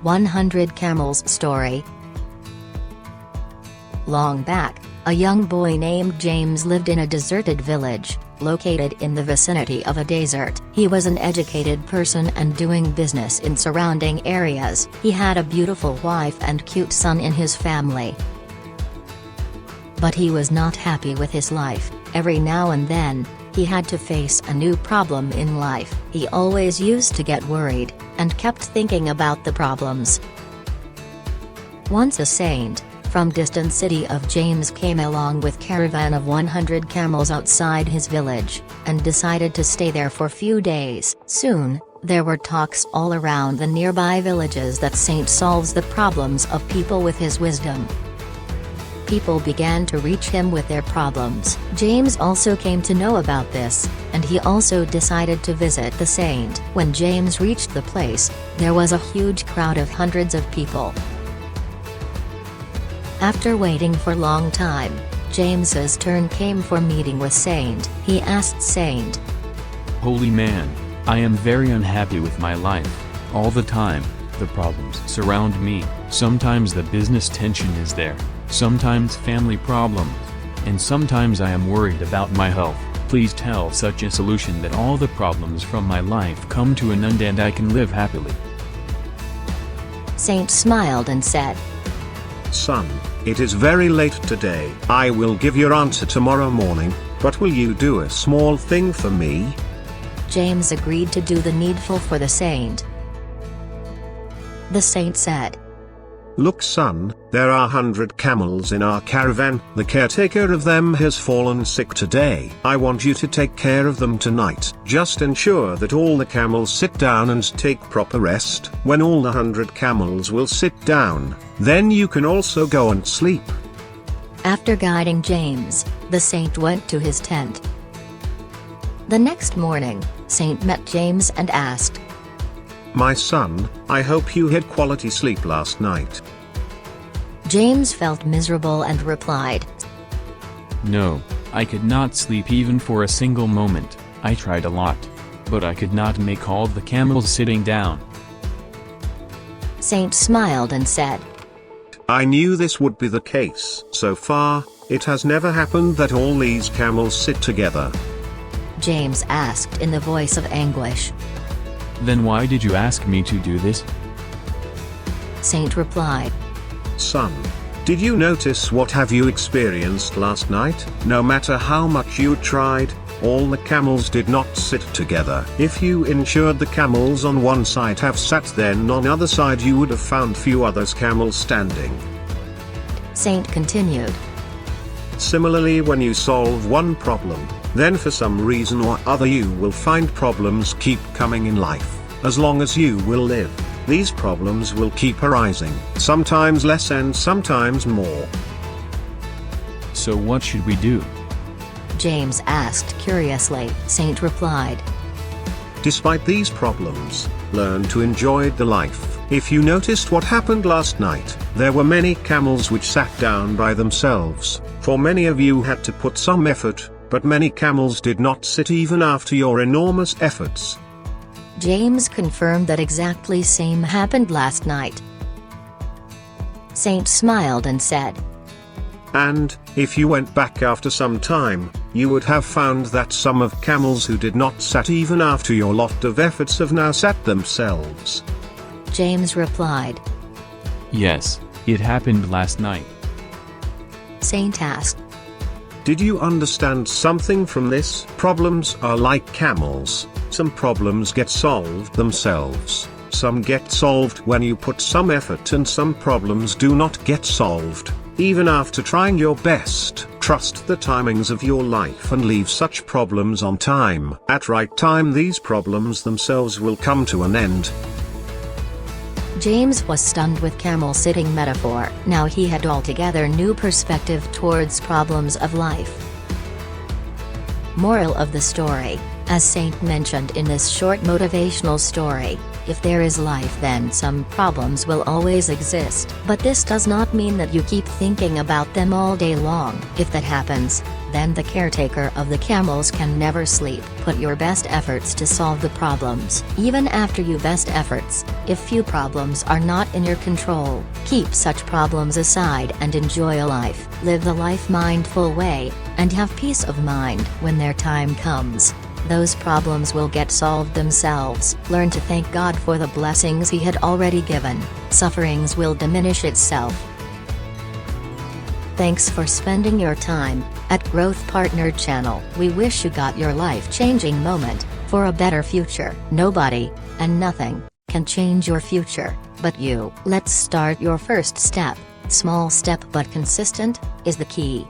100 Camels Story. Long back, a young boy named James lived in a deserted village, located in the vicinity of a desert. He was an educated person and doing business in surrounding areas. He had a beautiful wife and cute son in his family. But he was not happy with his life. Every now and then, he had to face a new problem in life. He always used to get worried, and kept thinking about the problems. Once a saint from distant city of James came along with caravan of 100 camels outside his village, and decided to stay there for few days. Soon, there were talks all around the nearby villages that Saint solves the problems of people with his wisdom. People began to reach him with their problems. James also came to know about this, and he also decided to visit the saint. When James reached the place, there was a huge crowd of hundreds of people. After waiting for a long time, James's turn came for meeting with Saint. He asked Saint, "Holy man, I am very unhappy with my life. All the time, the problems surround me. Sometimes the business tension is there, sometimes family problems, and sometimes I am worried about my health. Please tell such a solution that all the problems from my life come to an end and I can live happily." Saint smiled and said, "Son, it is very late today. I will give your answer tomorrow morning, but will you do a small thing for me?" James agreed to do the needful for the saint. The saint said, "Look son, there are 100 camels in our caravan. The caretaker of them has fallen sick today. I want you to take care of them tonight. Just ensure that all the camels sit down and take proper rest. When all the 100 camels will sit down, then you can also go and sleep." After guiding James, the saint went to his tent. The next morning, Saint met James and asked, "My son, I hope you had quality sleep last night." James felt miserable and replied, "No, I could not sleep even for a single moment. I tried a lot, but I could not make all the camels sitting down." Saint smiled and said, "I knew this would be the case. So far, it has never happened that all these camels sit together." James asked in the voice of anguish. "Then why did you ask me to do this?" Saint replied, "Son, did you notice what have you experienced last night? No matter how much you tried, all the camels did not sit together. If you ensured the camels on one side have sat, then on the other side you would have found few others camels standing." Saint continued, Similarly, when you solve one problem, then for some reason or other you will find problems keep coming in life. As long as you will live, these problems will keep arising, sometimes less and sometimes more. "So what should we do?" James asked curiously. Saint replied, Despite these problems, learn to enjoy the life. If you noticed what happened last night, there were many camels which sat down by themselves, for many of you had to put some effort, but many camels did not sit even after your enormous efforts. James confirmed that exactly same happened last night. Saint smiled and said, And, if you went back after some time, you would have found that some of camels who did not sat even after your lot of efforts have now sat themselves. James replied. "Yes, it happened last night." Saint asked, Did you understand something from this? Problems are like camels. Some problems get solved themselves. Some get solved when you put some effort, and some problems do not get solved, even after trying your best. Trust the timings of your life and leave such problems on time. At right time these problems themselves will come to an end. James was stunned with camel sitting metaphor. Now he had altogether new perspective towards problems of life. Moral of the story, as Saint mentioned in this short motivational story, if there is life then some problems will always exist. But this does not mean that you keep thinking about them all day long. If that happens, then the caretaker of the camels can never sleep. Put your best efforts to solve the problems. Even after your best efforts, if few problems are not in your control, keep such problems aside and enjoy a life. Live the life mindful way, and have peace of mind. When their time comes, those problems will get solved themselves. Learn to thank God for the blessings He had already given. Sufferings will diminish itself. Thanks for spending your time at Growth Partner Channel. We wish you got your life-changing moment for a better future. Nobody and nothing can change your future but you. Let's start your first step. Small step but consistent is the key.